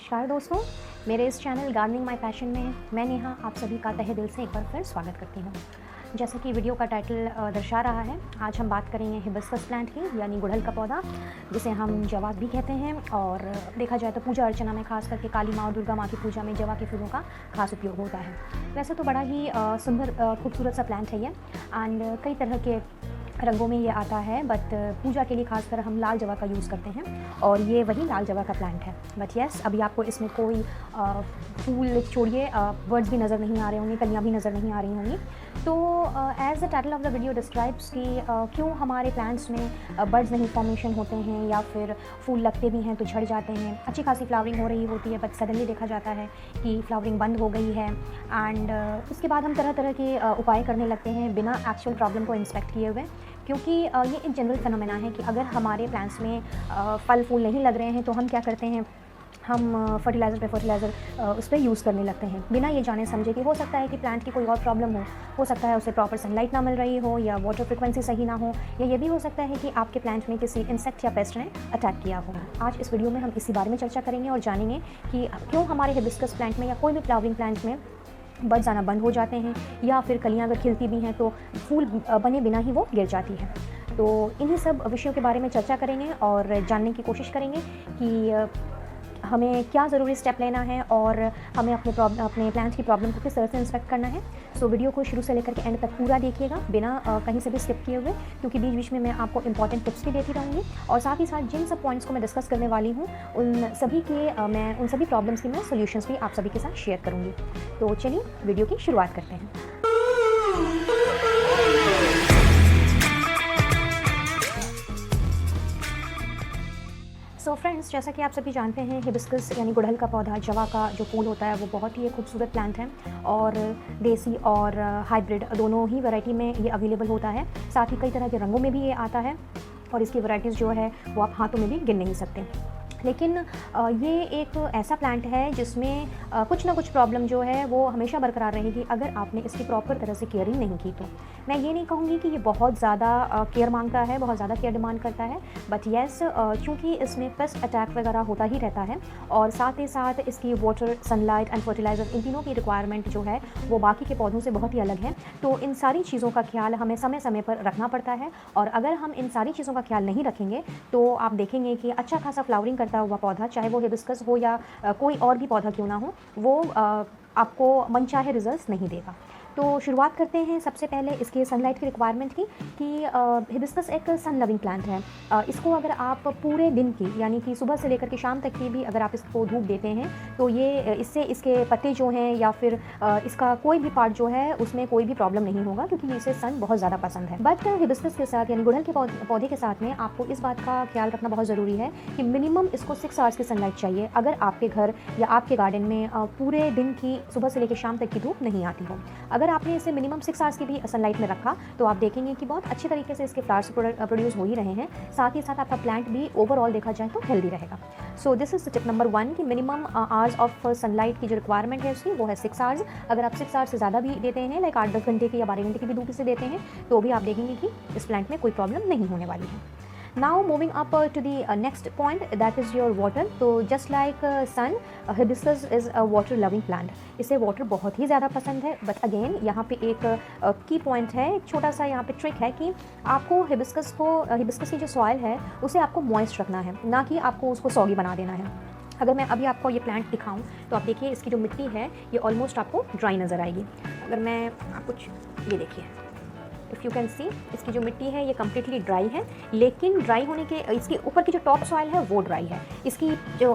नमस्कार दोस्तों, मेरे इस चैनल गार्डनिंग माय पैशन में मैं नेहा आप सभी का तहे दिल से एक बार फिर स्वागत करती हूँ। जैसा कि वीडियो का टाइटल दर्शा रहा है, आज हम बात करेंगे हिबिस्कस प्लांट की, यानी गुड़हल का पौधा, जिसे हम जवा भी कहते हैं। और देखा जाए तो पूजा अर्चना में, खास करके काली माँ और दुर्गा माँ की पूजा में जवा के फूलों का खास उपयोग होता है। वैसे तो बड़ा ही सुंदर खूबसूरत सा प्लांट है ये, एंड कई तरह के रंगों में ये आता है, बट पूजा के लिए खासकर हम लाल जवा का यूज़ करते हैं और ये वही लाल जवा का प्लांट है। बट यस, अभी आपको इसमें कोई फूल छोड़िए बर्ड्स भी नज़र नहीं आ रहे होंगे, कलियाँ भी नज़र नहीं आ रही होंगी। तो as the title of the video describes कि क्यों हमारे प्लांट्स में बर्ड्स नहीं फॉर्मेशन होते हैं या फिर फूल लगते भी हैं तो झड़ जाते हैं। अच्छी खासी फ्लावरिंग हो रही होती है, बट सडनली देखा जाता है कि फ्लावरिंग बंद हो गई है। एंड उसके बाद हम तरह तरह के उपाय करने लगते हैं बिना एक्चुअल प्रॉब्लम को इंस्पेक्ट किए हुए, क्योंकि ये एक जनरल फिनोमेना है कि अगर हमारे प्लांट्स में फल फूल नहीं लग रहे हैं तो हम क्या करते हैं, हम फर्टिलाइज़र उस पर यूज़ करने लगते हैं बिना ये जाने समझे कि हो सकता है कि प्लांट की कोई और प्रॉब्लम हो सकता है उसे प्रॉपर सनलाइट ना मिल रही हो, या वाटर फ्रिक्वेंसी सही ना हो, या ये भी हो सकता है कि आपके प्लांट में किसी इंसेक्ट या पेस्ट ने अटैक किया हो। आज इस वीडियो में हम इसी बारे में चर्चा करेंगे और जानेंगे कि क्यों हमारे हिबिस्कस प्लांट में या कोई भी फ्लावरिंग प्लांट में बर्ड्स आना बंद हो जाते हैं, या फिर कलियाँ अगर खिलती भी हैं तो फूल बने बिना ही वो गिर जाती है। तो इन्हीं सब विषयों के बारे में चर्चा करेंगे और जानने की कोशिश करेंगे कि हमें क्या ज़रूरी स्टेप लेना है और हमें अपने प्लांट्स की प्रॉब्लम को किस तरह से इंस्पेक्ट करना है। सो वीडियो को शुरू से लेकर के एंड तक पूरा देखिएगा बिना कहीं से भी स्किप किए हुए, क्योंकि बीच बीच में मैं आपको इंपॉर्टेंट टिप्स भी देती रहूँगी और साथ ही साथ जिन सब पॉइंट्स को मैं डिस्कस करने वाली हूँ मैं उन सभी प्रॉब्लम्स की मैं सोल्यूशंस भी आप सभी के साथ शेयर करूँगी। तो चलिए वीडियो की शुरुआत करते हैं। सो फ्रेंड्स, जैसा कि आप सभी जानते हैं, हिबिस्कस यानी गुड़हल का पौधा, जवा का जो फूल होता है, वो बहुत ही एक खूबसूरत प्लांट है और देसी और हाइब्रिड दोनों ही वैरायटी में ये अवेलेबल होता है। साथ ही कई तरह के रंगों में भी ये आता है और इसकी वैरायटीज़ जो है वो आप हाथों में भी गिन नहीं सकते। लेकिन ये एक ऐसा प्लांट है जिसमें कुछ ना कुछ प्रॉब्लम जो है वो हमेशा बरकरार रहेगी अगर आपने इसकी प्रॉपर तरह से केयरिंग नहीं की। तो मैं ये नहीं कहूँगी कि ये बहुत ज़्यादा केयर मांगता है, बहुत ज़्यादा केयर डिमांड करता है, बट येस, चूँकि इसमें पेस्ट अटैक वगैरह होता ही रहता है और साथ ही साथ इसकी वाटर, सनलाइट एंड फर्टिलाइज़र, इन तीनों की रिक्वायरमेंट जो है वो बाकी के पौधों से बहुत ही अलग है। तो इन सारी चीज़ों का ख्याल हमें समय समय पर रखना पड़ता है, और अगर हम इन सारी चीज़ों का ख्याल नहीं रखेंगे तो आप देखेंगे कि अच्छा खासा फ्लावरिंग करता हुआ पौधा, चाहे वो हिबिस्कस हो या कोई और भी पौधा क्यों ना हो, वो आपको मनचाहे रिजल्ट्स नहीं देगा। तो शुरुआत करते हैं सबसे पहले इसके सनलाइट की रिक्वायरमेंट की, कि हिबिस्कस एक सन लविंग प्लांट है। इसको अगर आप पूरे दिन की, यानी कि सुबह से लेकर के शाम तक की भी अगर आप इसको धूप देते हैं तो ये इससे इसके पत्ते जो हैं या फिर इसका कोई भी पार्ट जो है उसमें कोई भी प्रॉब्लम नहीं होगा, क्योंकि इसे सन बहुत ज़्यादा पसंद है। बट हिबिस्कस के साथ यानी गुड़हल के पौधे के साथ में आपको इस बात का ख्याल रखना बहुत ज़रूरी है कि मिनिमम इसको 6 आवर्स की सनलाइट चाहिए अगर आपके घर या आपके गार्डन में पूरे दिन की सुबह से लेकर शाम तक की धूप नहीं आती हो। अगर आपने इसे मिनिमम 6 आवर्स की भी सनलाइट में रखा तो आप देखेंगे कि बहुत अच्छे तरीके से इसके फ्लावर्स प्रोड्यूस हो ही रहे हैं, साथ ही साथ आपका प्लांट भी ओवरऑल देखा जाए तो हेल्दी रहेगा। So this is tip number 1 कि मिनिमम आवर्स ऑफ सनलाइट की जो रिक्वायरमेंट है उसकी वो है 6 आवर्स। अगर आप 6 आवर्स से ज़्यादा भी देते हैं, लाइक 8-10 घंटे की या 12 घंटे की भी धूप से देते हैं, तो भी आप देखेंगे कि इस प्लांट में कोई प्रॉब्लम नहीं होने वाली है। Now moving up to the next point, that is your water. तो just like sun, hibiscus is a water loving plant. इसे वाटर बहुत ही ज़्यादा पसंद है, बट अगेन यहाँ पे एक की पॉइंट है, एक छोटा सा यहाँ पे ट्रिक है कि आपको हिबिस्कस की जो सॉइल है उसे आपको मॉइस्ट रखना है, ना कि आपको उसको सॉगी बना देना है। अगर मैं अभी आपको ये प्लांट दिखाऊं तो आप देखिए इसकी जो मिट्टी है ये ऑलमोस्ट आपको ड्राई नज़र आएगी। अगर मैं आपको ये देखिए, इफ़ यू कैन सी, इसकी जो मिट्टी है ये कम्प्लीटली ड्राई है, लेकिन ड्राई होने के इसके ऊपर की जो टॉप सॉइल है वो ड्राई है। इसकी जो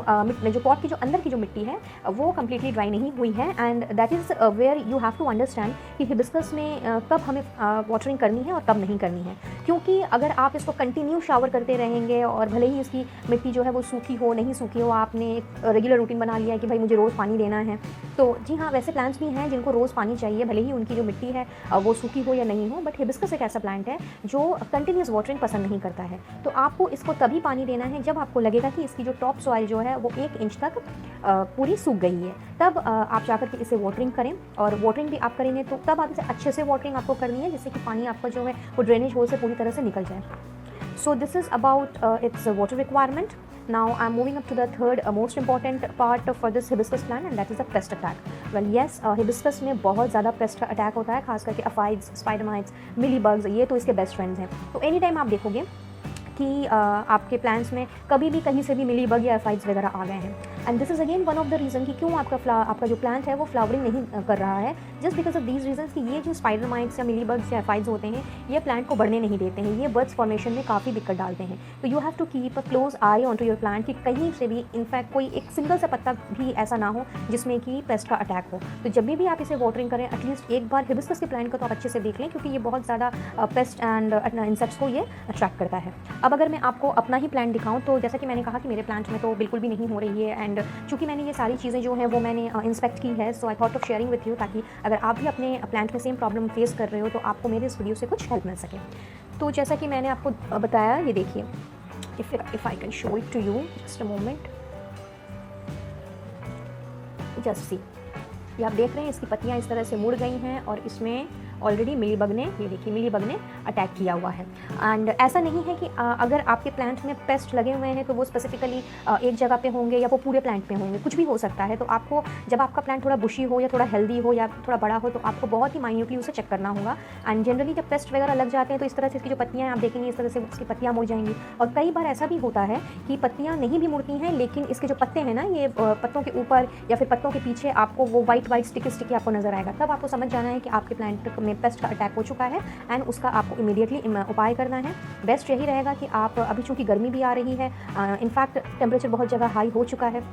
पॉट की जो अंदर की जो मिट्टी है वो कम्प्लीटली ड्राई नहीं हुई है, and that is where you have to understand कि हिबिस्कस में कब हमें वाटरिंग करनी है और कब नहीं करनी है। क्योंकि अगर आप इसको कंटिन्यू शावर करते रहेंगे और भले ही इसकी मिट्टी जो है वो सूखी हो नहीं सूखी हो, आपने एक रेगुलर रूटीन बना लिया है कि भाई मुझे रोज़ पानी देना है, तो जी हाँ, वैसे प्लांट्स भी हैं जिनको रोज़ पानी चाहिए, भले ही उनकी जो मिट्टी है वो सूखी हो या नहीं हो, बट हिबिस्कस एक ऐसा प्लांट है जो कंटिन्यूस वाटरिंग पसंद नहीं करता है। तो आपको इसको तभी पानी देना है जब आपको लगेगा कि इसकी जो टॉप सॉइल जो है वो 1 इंच तक पूरी सूख गई है, तब आप जाकर के इसे वाटरिंग करें। और वाटरिंग भी आप करेंगे तो तब आप इसे अच्छे से वाटरिंग आपको करनी है, जिससे कि पानी आपका जो है वो ड्रेनेज होल से पूरी तरह से निकल जाए। So this is about it's water requirement. Now I'm moving up to the third most important part for this hibiscus plant, and that is the pest attack. Well yes, hibiscus में बहुत ज़्यादा paste attack होता है, खास करके अफाइड्स, spider मिली bugs, ये तो इसके बेस्ट फ्रेंड्स हैं। तो एनी टाइम आप देखोगे कि आपके प्लांट्स में कभी भी कहीं से भी मिली बग या एफाइड्स वगैरह आ गए हैं। And this is again one of the reason कि क्यों आपका जो प्लांट है वो फ्लावरिंग नहीं कर रहा है, just because of these reasons कि ये जो स्पाइडर माइट्स या मिली बग्स या एफाइड्स होते हैं ये प्लांट को बढ़ने नहीं देते हैं, ये बर्ड्स फॉर्मेशन में काफ़ी दिक्कत डालते हैं। तो you have to keep a close eye on to your plant कि कहीं से भी इनफैक्ट कोई एक सिंगल सा पत्ता भी ऐसा ना हो जिसमें कि पेस्ट का अटैक हो। तो जब भी आप इसे वाटरिंग करें एटलीस्ट एक बार हिबिस्कस के प्लांट को तो आप अच्छे से देख लें, क्योंकि ये बहुत ज़्यादा पेस्ट एंड इंसेक्ट्स को ये अट्रैक्ट करता है। अब अगर मैं आपको अपना ही प्लांट दिखाऊं तो जैसा कि मैंने कहा कि मेरे प्लांट में तो बिल्कुल भी नहीं हो रही है, एंड चूँकि मैंने ये सारी चीज़ें जो हैं वो मैंने इंस्पेक्ट की है, so I thought of sharing with you, ताकि अगर आप भी अपने प्लांट में सेम प्रॉब्लम फेस कर रहे हो तो आपको मेरे इस वीडियो से कुछ हेल्प मिल सके। तो जैसा कि मैंने आपको बताया, ये देखिए, if I can show it to you, just a moment, just see, ये आप देख रहे हैं इसकी पत्तियाँ इस तरह से मुड़ गई हैं और इसमें ऑलरेडी मिलीबग ने, ये देखिए मिलीबग ने अटैक किया हुआ है। एंड ऐसा नहीं है कि अगर आपके प्लांट में पेस्ट लगे हुए हैं तो वो स्पेसिफिकली एक जगह पे होंगे या वो पूरे प्लांट पे होंगे, कुछ भी हो सकता है। तो आपको जब आपका प्लांट थोड़ा बुशी हो या थोड़ा हेल्दी हो या थोड़ा बड़ा हो तो आपको बहुत ही माइन्यूटली उसे चेक करना होगा। एंड जनरली जब पेस्ट वगैरह लग जाते हैं तो इस तरह से इसकी जो पत्तियाँ आप देखेंगे इस तरह से इसकी पत्तियाँ मुड़ जाएंगी। और कई बार ऐसा भी होता है कि पत्तियाँ नहीं भी मुड़ती हैं, लेकिन इसके जो पत्ते हैं ना, ये पत्तों के ऊपर या फिर पत्तों के पीछे आपको वो वाइट स्टिकी आपको नजर आएगा। तब आपको समझ जाना है कि आपके प्लांट में पेस्ट का अटैक हो चुका है एंड उसका आपको इमीडिएटली उपाय करना है। बेस्ट यही रहेगा कि आप अभी चूँकि गर्मी भी आ रही है, इनफैक्ट टेम्परेचर बहुत जगह हाई हो चुका है,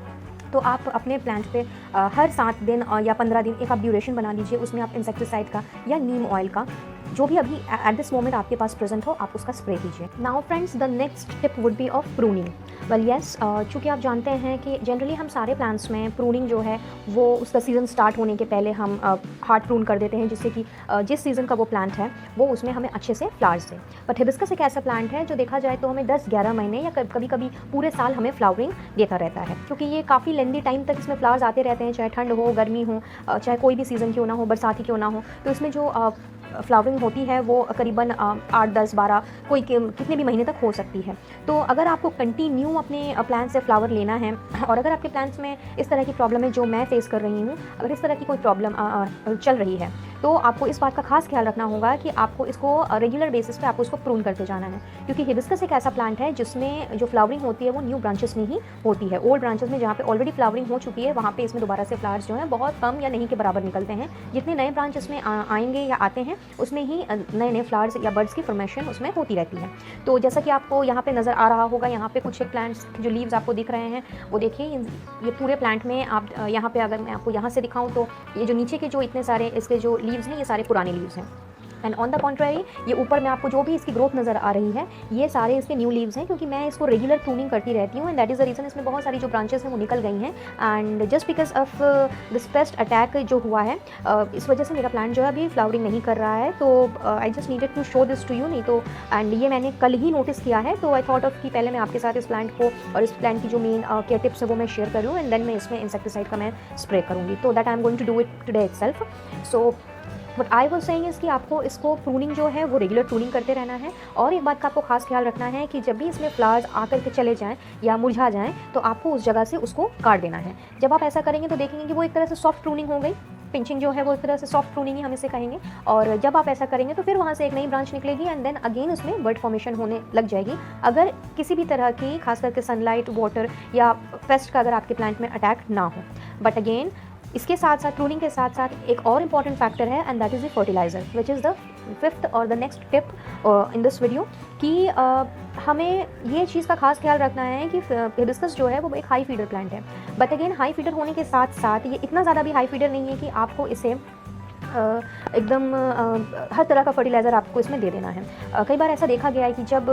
तो आप अपने प्लांट पे हर 7 दिन या 15 दिन एक आप ड्यूरेशन बना लीजिए, उसमें आप इंसेक्टिसाइड का या नीम ऑयल का जो भी अभी एट दिस मोमेंट आपके पास प्रेजेंट हो आप उसका स्प्रे कीजिए। Now friends, the next tip would be of pruning. Well yes, चूँकि आप जानते हैं कि जनरली हम सारे प्लांट्स में प्रूनिंग जो है वो उसका सीज़न स्टार्ट होने के पहले हम हार्ड प्रून कर देते हैं, जिससे कि जिस सीज़न का वो प्लांट है वो उसमें हमें अच्छे से फ्लावर्स दें। बट हिबिस्कस एक ऐसा प्लांट है जो देखा जाए तो हमें 10-11 महीने या कभी कभी पूरे साल हमें फ्लावरिंग देता रहता है, क्योंकि ये काफ़ी लेंदी टाइम तक इसमें फ्लावर्स आते रहते हैं, चाहे ठंड हो, गर्मी हो, चाहे कोई भी सीज़न क्यों ना हो, बरसाती क्यों ना हो। तो इसमें जो फ्लावरिंग होती है वो करीबन 8, 10, 12 कोई कितने भी महीने तक हो सकती है। तो अगर आपको कंटिन्यू अपने प्लांट से फ्लावर लेना है और अगर आपके प्लांट्स में इस तरह की प्रॉब्लम है जो मैं फेस कर रही हूँ, अगर इस तरह की कोई प्रॉब्लम चल रही है तो आपको इस बात का खास ख्याल रखना होगा कि आपको इसको रेगुलर बेसिस पे आपको इसको प्रून करते जाना है, क्योंकि हिबिस्कस एक ऐसा प्लांट है जिसमें जो फ्लावरिंग होती है वो न्यू ब्रांचेस में ही होती है। ओल्ड ब्रांचेस में जहाँ पे ऑलरेडी फ्लावरिंग हो चुकी है वहाँ पे इसमें दोबारा से फ्लावर्स जो है बहुत कम या नहीं के बराबर निकलते हैं। जितने नए ब्रांचेस में आएंगे या आते हैं उसमें ही नए नए फ्लावर्स या बर्ड्स की फॉर्मेशन उसमें होती रहती है। तो जैसा कि आपको यहाँ पे नज़र आ रहा होगा, यहाँ पे कुछ एक प्लांट्स जो लीव्स आपको दिख रहे हैं वो देखिए, ये पूरे प्लांट में आप यहाँ पे अगर मैं आपको यहाँ से दिखाऊँ तो ये जो नीचे के जो इतने सारे इसके जो लीव्स हैं ये सारे पुराने लीव्स हैं। एंड ऑन द कॉन्ट्ररी ये ऊपर में आपको जो भी इसकी ग्रोथ नज़र आ रही है ये सारे इसके न्यू लीव्स हैं, क्योंकि मैं इसको रेगुलर प्रूनिंग करती रहती हूँ and that is the reason इसमें बहुत सारी जो ब्रांचेस हैं वो निकल गई हैं। And just because of this paste attack जो हुआ है इस वजह से मेरा प्लांट जो है अभी फ्लावरिंग नहीं कर रहा है। तो I just needed to show this to you, नहीं तो एंड ये मैंने कल ही नोटिस किया है, तो आई थॉट ऑफ कि पहले मैं आपके साथ इस प्लांट को और इस प्लांट की जो मेन केयर टिप्स है वो मैं शेयर कर लूँ एंड देन मैं इसमें इंसेक्टिसाइड का मैं स्प्रे करूँगी। तो that I am going to do it today itself. So but I was saying is कि आपको इसको प्रूनिंग जो है वो रेगुलर प्रूनिंग करते रहना है। और एक बात का आपको खास ख्याल रखना है कि जब भी इसमें फ्लावर्स आकर के चले जाएं या मुरझा जाएं तो आपको उस जगह से उसको काट देना है। जब आप ऐसा करेंगे तो देखेंगे कि वो एक तरह से सॉफ्ट प्रूनिंग हो गई, पिंचिंग जो है वो एक तरह से सॉफ्ट प्रूनिंग ही हम इसे कहेंगे। और जब आप ऐसा करेंगे तो फिर वहाँ से एक नई ब्रांच निकलेगी एंड देन अगेन उसमें बर्ड फॉर्मेशन होने लग जाएगी, अगर किसी भी तरह की खास करके सनलाइट, वाटर या पेस्ट का अगर आपके प्लांट में अटैक ना हो। बट अगेन इसके साथ साथ प्रूनिंग के साथ साथ एक और इम्पॉर्टेंट फैक्टर है and that is the fertiliser, which is the 5th और the next tip in this video कि हमें ये चीज़ का खास ख्याल रखना है कि हिबिस्कस जो है वो एक हाई फीडर प्लांट है। बट अगेन हाई फीडर होने के साथ साथ ये इतना ज़्यादा भी हाई फीडर नहीं है कि आपको इसे एकदम हर तरह का फर्टिलाइज़र आपको इसमें दे देना है। कई बार ऐसा देखा गया है कि जब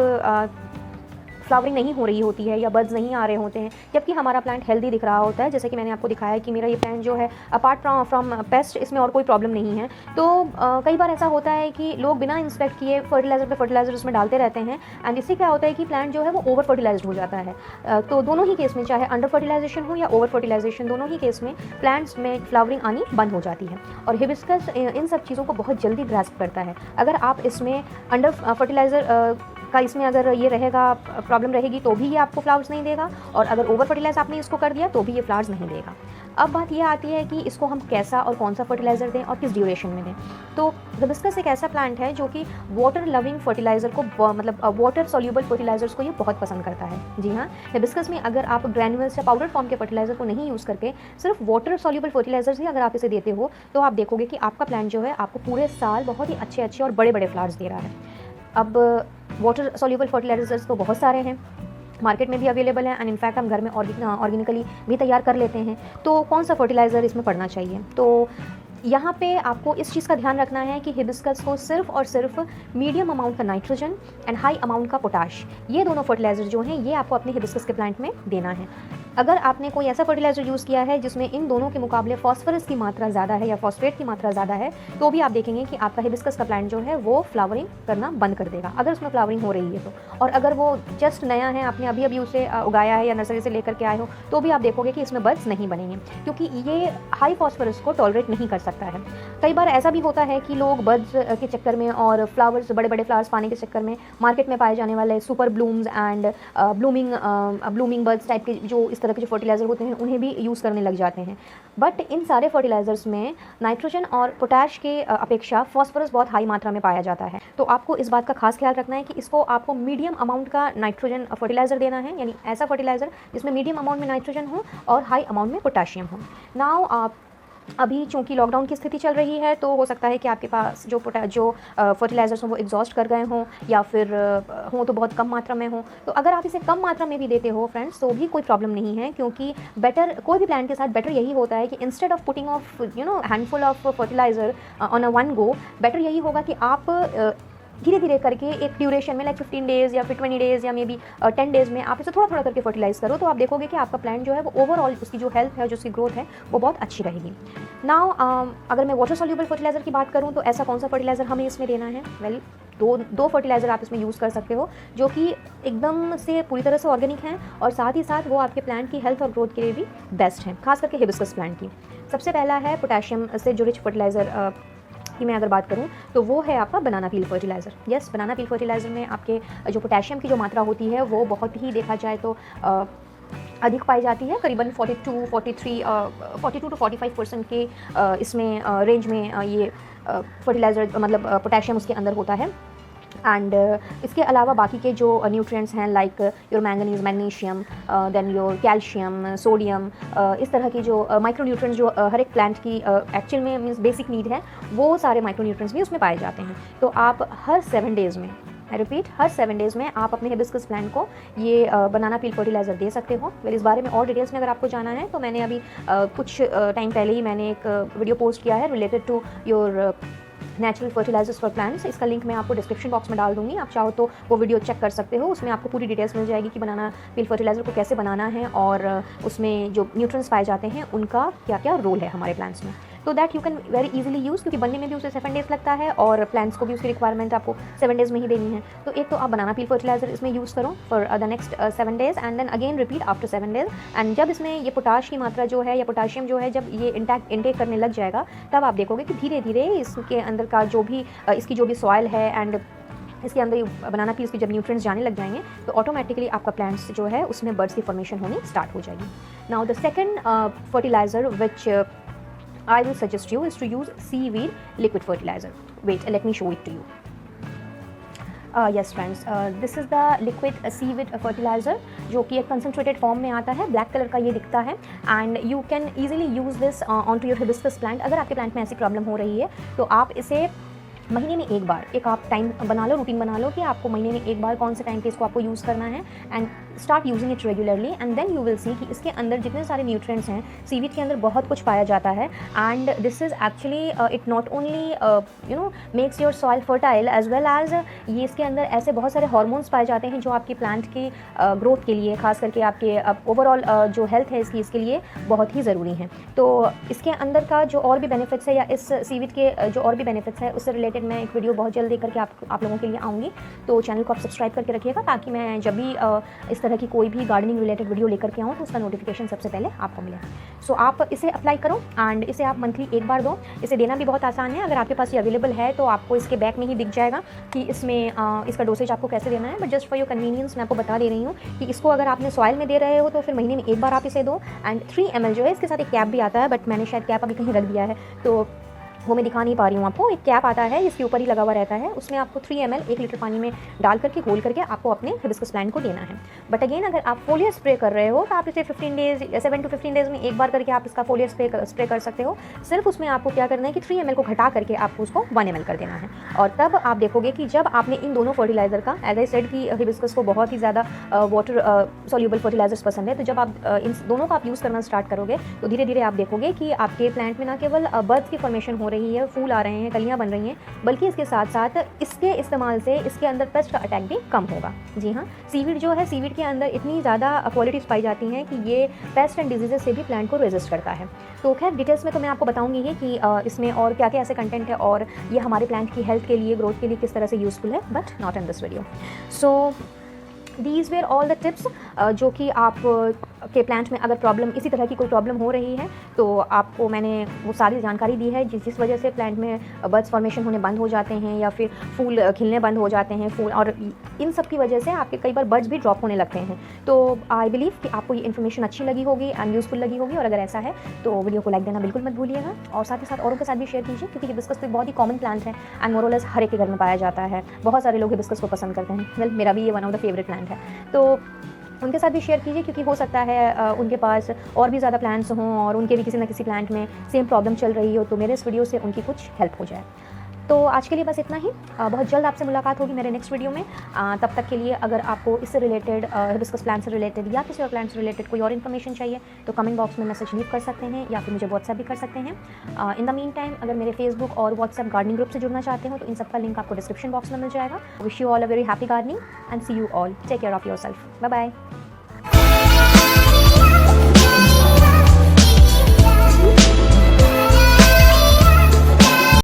फ्लावरिंग नहीं हो रही होती है या बड्स नहीं आ रहे होते हैं, जबकि हमारा प्लांट हेल्दी दिख रहा होता है, जैसे कि मैंने आपको दिखाया कि मेरा ये प्लांट जो है अपार्ट फ्रॉम पेस्ट इसमें और कोई प्रॉब्लम नहीं है। तो कई बार ऐसा होता है कि लोग बिना इंस्पेक्ट किए फर्टिलाइज़र उसमें डालते रहते हैं एंड इससे क्या होता है कि प्लांट जो है वो ओवर फर्टिलाइज्ड हो जाता है। तो दोनों ही केस में, चाहे अंडर फर्टिलाइजेशन हो या ओवर फर्टिलाइजेशन, दोनों ही केस में प्लांट्स में फ्लावरिंग आनी बंद हो जाती है। और हिबिस्कस इन सब चीज़ों को बहुत जल्दी ग्रास्प करता है। अगर आप इसमें अंडर फर्टिलाइज़र का इसमें अगर ये रहेगा, प्रॉब्लम रहेगी, तो भी ये आपको फ्लावर्स नहीं देगा, और अगर ओवर फर्टिलाइज आपने इसको कर दिया तो भी ये फ्लावर्स नहीं देगा। अब बात ये आती है कि इसको हम कैसा और कौन सा फर्टिलाइज़र दें और किस ड्यूरेशन में दें। तो हिबिस्कस एक ऐसा प्लांट है जो कि वाटर लविंग फर्टिलाइज़र को मतलब वाटर सॉल्यूबल फर्टिलाइज़र्स को ये बहुत पसंद करता है। जी हाँ, हिबिस्कस में अगर आप ग्रैन्युअल्स या पाउडर फॉर्म के फर्टिलाइज़र को नहीं यूज़ करके सिर्फ वाटर सॉल्यूबल फर्टिलाइज़र्स ही अगर आप इसे देते हो, तो आप देखोगे कि आपका प्लांट जो है आपको पूरे साल बहुत ही अच्छे और बड़े फ्लावर्स दे रहा है। अब वाटर सॉल्यूबल फर्टिलाइज़र्स तो बहुत सारे हैं, मार्केट में भी अवेलेबल है, एंड इनफैक्ट हम घर में ऑर्गेनिकली भी तैयार कर लेते हैं। तो कौन सा फर्टिलाइज़र इसमें पड़ना चाहिए? तो यहाँ पे आपको इस चीज़ का ध्यान रखना है कि हिबिस्कस को सिर्फ और सिर्फ मीडियम अमाउंट का नाइट्रोजन एंड हाई अमाउंट का पोटाश, ये दोनों फर्टिलाइज़र जो हैं ये आपको अपने हिबिस्कस के प्लांट में देना है। अगर आपने कोई ऐसा फर्टिलाइज़र यूज़ किया है जिसमें इन दोनों के मुकाबले फॉस्फोरस की मात्रा ज़्यादा है या फॉस्फेट की मात्रा ज़्यादा है, तो भी आप देखेंगे कि आपका हिबिस्कस का प्लांट जो है वो फ्लावरिंग करना बंद कर देगा, अगर उसमें फ्लावरिंग हो रही है तो। और अगर वो जस्ट नया है, आपने अभी उसे उगाया है या नर्सरी से लेकर के आए हो, तो भी आप देखोगे कि इसमें बड्स नहीं बनेंगे, क्योंकि ये हाई फॉस्फोरस को टॉलरेट नहीं कर सकता है। कई बार ऐसा भी होता है कि लोग बड्स के चक्कर में और फ्लावर्स, बड़े फ्लावर्स पाने के चक्कर में मार्केट में पाए जाने वाले super blooms and blooming buds type के जो इस तरह के जो फर्टिलाइज़र होते हैं उन्हें भी यूज़ करने लग जाते हैं। बट इन सारे फर्टिलाइज़र्स में नाइट्रोजन और पोटैश के अपेक्षा फॉस्फोरस बहुत हाई मात्रा में पाया जाता है। तो आपको इस बात का खास ख्याल रखना है कि इसको आपको मीडियम अमाउंट का नाइट्रोजन फर्टिलाइज़र देना है, यानी ऐसा फर्टिलाइज़र जिसमें मीडियम अमाउंट में नाइट्रोजन हो और हाई अमाउंट में पोटाशियम हो। नाउ आप अभी चूँकि लॉकडाउन की स्थिति चल रही है, तो हो सकता है कि आपके पास जो फर्टिलाइज़र्स हों वो एग्जॉस्ट कर गए हों, या फिर हों तो बहुत कम मात्रा में हों। तो अगर आप इसे कम मात्रा में भी देते हो फ्रेंड्स, तो भी कोई प्रॉब्लम नहीं है, क्योंकि बेटर कोई भी प्लांट के साथ बेटर यही होता है कि instead of putting of handful of fertiliser on a one go, better यही होगा कि आप धीरे धीरे करके एक ड्यूरेशन में, लाइक 15 डेज़ या फिर 20 डेज़ या मे बी 10 डेज़ में आप इसे थोड़ा थोड़ा करके फर्टिलाइज़ करो, तो आप देखोगे कि आपका प्लांट जो है वो ओवरऑल उसकी जो हेल्थ है, जो उसकी ग्रोथ है, वो बहुत अच्छी रहेगी। नाउ अगर मैं वाटर सॉल्यूबल फर्टिलाइज़र की बात करूँ, तो ऐसा कौन सा फर्टिलाइज़र हमें इसमें देना है? वेल, दो फर्टिलाइज़र आप इसमें यूज़ कर सकते हो, जो कि एकदम से पूरी तरह से ऑर्गेनिक हैं, और साथ ही साथ वो आपके प्लांट की हेल्थ और ग्रोथ के लिए भी बेस्ट हैं, खास करके हिबिस्कस प्लांट की। सबसे पहला है पोटेशियम से जो रिच फर्टिलाइज़र की मैं अगर बात करूं, तो वो है आपका बनाना पील फर्टिलाइज़र। यस, बनाना पील फर्टिलाइज़र में आपके जो पोटेशियम की जो मात्रा होती है वो बहुत ही, देखा जाए तो अधिक पाई जाती है, करीबन 42 to 45% के इसमें रेंज में ये फर्टिलाइज़र मतलब पोटेशियम उसके अंदर होता है। एंड इसके अलावा बाकी के जो न्यूट्रिएंट्स हैं, like your manganese, magnesium, then your calcium, sodium, इस तरह की जो माइक्रो न्यूट्रिएंट्स जो हर एक प्लांट की एक्चुअल में मीन्स बेसिक नीड है, वो सारे माइक्रो न्यूट्रिएंट्स भी उसमें पाए जाते हैं। तो आप हर 7 डेज़ में, आई रिपीट, हर 7 डेज़ में आप अपने हिबिस्कस प्लांट को ये बनाना पील फर्टिलाइज़र दे सकते हो। फिर इस बारे में और डिटेल्स में अगर आपको जाना है, तो मैंने अभी कुछ टाइम पहले ही मैंने एक वीडियो पोस्ट किया है related to your natural fertilisers for plants. इसका लिंक मैं आपको डिस्क्रिप्शन बॉक्स में डाल दूंगी, आप चाहो तो वो वीडियो चेक कर सकते हो। उसमें आपको पूरी डिटेल्स मिल जाएगी कि बनाना पील फर्टिलाइज़र को कैसे बनाना है, और उसमें जो न्यूट्रिएंट्स पाए जाते हैं उनका क्या क्या रोल है हमारे प्लांट्स में। तो that you can very easily use, क्योंकि बनने में भी उसे 7 डेज़ लगता है, और प्लांट्स को भी उसकी रिक्वायरमेंट आपको 7 डेज़ में ही देनी है। तो एक तो आप बनाना पील फर्टिलाइज़र इसमें यूज़ करो for the next 7 days, and then again repeat after 7 days. And जब इसमें ये पोटाश की मात्रा जो है या पोटाशियम जो है, जब ये इंटेक करने लग जाएगा, तब आप देखोगे कि धीरे धीरे इसके अंदर का जो भी इसकी जो भी सॉइल है, एंड इसके अंदर बनाना पील्स की जब न्यूट्रिएंट्स जाने लग जाएंगे, तो ऑटोमेटिकली आपका प्लांट्स जो है उसमें बर्ड्स की फॉर्मेशन होनी स्टार्ट हो जाएगी। Now the second fertiliser which I will suggest you is to use seaweed liquid fertilizer. Wait, let me show it to you. Yes friends, this is the liquid seaweed fertilizer, जो कि एक concentrated form में आता है, black colour का ये दिखता है, and you can easily use this onto your hibiscus plant। अगर आपके प्लांट में ऐसी प्रॉब्लम हो रही है, तो आप इसे महीने में एक बार, एक आप टाइम बना लो, रूटीन बना लो कि आपको महीने में एक बार कौन से टाइम पे इसको आपको यूज़ करना है, and start using it regularly, and then you will see कि इसके अंदर जितने सारे न्यूट्रिएंट्स हैं, सीवीड के अंदर बहुत कुछ पाया जाता है, and this is actually it not only makes your soil fertile as well as ये इसके अंदर ऐसे बहुत सारे हार्मोन्स पाए जाते हैं जो आपके प्लांट की ग्रोथ के लिए, खास करके आपके ओवरऑल जो हेल्थ है इसकी, इसके लिए बहुत ही ज़रूरी हैं। तो इसके अंदर का जो और भी बेनिफिट्स है, या इस सीवीड के जो और भी बेनिफिट्स है, उससे रिलेटेड मैं एक वीडियो बहुत जल्द लेकर के आप लोगों के लिए आऊँगी। तो चैनल को आप सब्सक्राइब करके रखिएगा, ताकि मैं जब भी इस तरह तरह की कोई भी गार्डनिंग रिलेटेड वीडियो लेकर के आऊँ तो उसका नोटिफिकेशन सबसे पहले आपको मिले। सो आप इसे अप्लाई करो एंड इसे आप मंथली एक बार दो। इसे देना भी बहुत आसान है, अगर आपके पास ये अवेलेबल है तो आपको इसके बैक में ही दिख जाएगा कि इसमें इसका डोसेज आपको कैसे देना है। But just for your convenience मैं आपको बता दे रही हूँ कि इसको अगर आपने सॉइल में दे रहे हो तो फिर महीने में एक बार आप इसे दो। एंड 3 ml जो है इसके साथ एक कैप भी आता है, बट मैंने शायद कैप अभी कहीं रख दिया है तो वो मैं दिखा नहीं पा रही हूँ आपको। एक कैप आता है इसके ऊपर ही लगा हुआ रहता है, उसमें आपको 3 ml 1 लीटर पानी में डाल करके घोल करके आपको अपने हिबिस्कस प्लांट को देना है। बट अगेन अगर आप फोलियर स्प्रे कर रहे हो तो आप इसे 7 to 15 डेज़ में एक बार करके आप इसका फोलियर स्प्रे कर सकते हो। सिर्फ उसमें आपको क्या करना है कि 3 ml को घटा करके आपको उसको 1 ml कर देना है। और तब आप देखोगे कि जब आपने इन दोनों फर्टिलाइज़र का, एज आई सेड कि हिबिस्कस को बहुत ही ज़्यादा वाटर सॉल्यूबल फर्टिलाइजर्स पसंद है, तो जब आप इन दोनों का आप यूज़ करना स्टार्ट करोगे तो धीरे धीरे आप देखोगे कि आपके प्लांट में ना केवल बर्ड्स की फॉर्मेशन हो रही है, फूल आ रहे हैं, कलियां बन रही हैं, बल्कि इसके साथ साथ इसके इस्तेमाल से इसके अंदर पेस्ट का अटैक भी कम होगा। जी हाँ, सीवीड जो है, सीवीड के अंदर इतनी ज़्यादा क्वालिटीज़ पाई जाती हैं कि ये पेस्ट एंड डिजीजेस से भी प्लांट को रेजिस्ट करता है। तो खैर डिटेल्स में तो मैं आपको बताऊंगी ही कि इसमें और क्या क्या ऐसे कंटेंट है और ये हमारे प्लांट की हेल्थ के लिए, ग्रोथ के लिए किस तरह से यूज़फुल है, but not in this video. So these were all the tips जो कि आप के प्लांट में अगर प्रॉब्लम, इसी तरह की कोई प्रॉब्लम हो रही है तो आपको मैंने वो सारी जानकारी दी है जिस वजह से प्लांट में बर्ड्स फॉर्मेशन होने बंद हो जाते हैं या फिर फूल खिलने बंद हो जाते हैं, फूल, और इन सब की वजह से आपके कई बार बर्ड्स भी ड्रॉप होने लगते हैं। तो आई बिलीव कि आपको ये इन्फॉर्मेशन अच्छी लगी होगी एंड यूज़फुल लगी होगी, और अगर ऐसा है तो वीडियो को लाइक देना बिल्कुल मत भूलिएगा और साथ ही साथ औरों के साथ भी शेयर कीजिए, क्योंकि हिबिस्कस तो बहुत ही कॉमन प्लांट है एंड मोरलेस हर एक के घर में पाया जाता है। बहुत सारे लोग हिबिस्कस को पसंद करते हैं, वेल मेरा भी ये one of the favourite plant है, तो उनके साथ भी शेयर कीजिए, क्योंकि हो सकता है उनके पास और भी ज़्यादा प्लान्स हों और उनके भी किसी न किसी प्लांट में सेम प्रॉब्लम चल रही हो, तो मेरे इस वीडियो से उनकी कुछ हेल्प हो जाए। तो आज के लिए बस इतना ही। बहुत जल्द आपसे मुलाकात होगी मेरे नेक्स्ट वीडियो में। तब तक के लिए अगर आपको इससे रिलेटेड, हिबिस्कस प्लांट से रिलेटेड या किसी और प्लांट से रिलेटेड कोई और इन्फॉर्मेशन चाहिए तो कमेंट बॉक्स में मैसेज लीव कर सकते हैं या फिर मुझे व्हाट्सएप भी कर सकते हैं। इन द मीन टाइम अगर मेरे फेसबुक और व्हाट्सएप गार्डनिंग ग्रुप से जुड़ना चाहते हो तो इन सब का लिंक आपको डिस्क्रिप्शन बॉक्स में मिल जाएगा। Wish you all a very happy gardening and see you all. Take care of your self. Bye bye.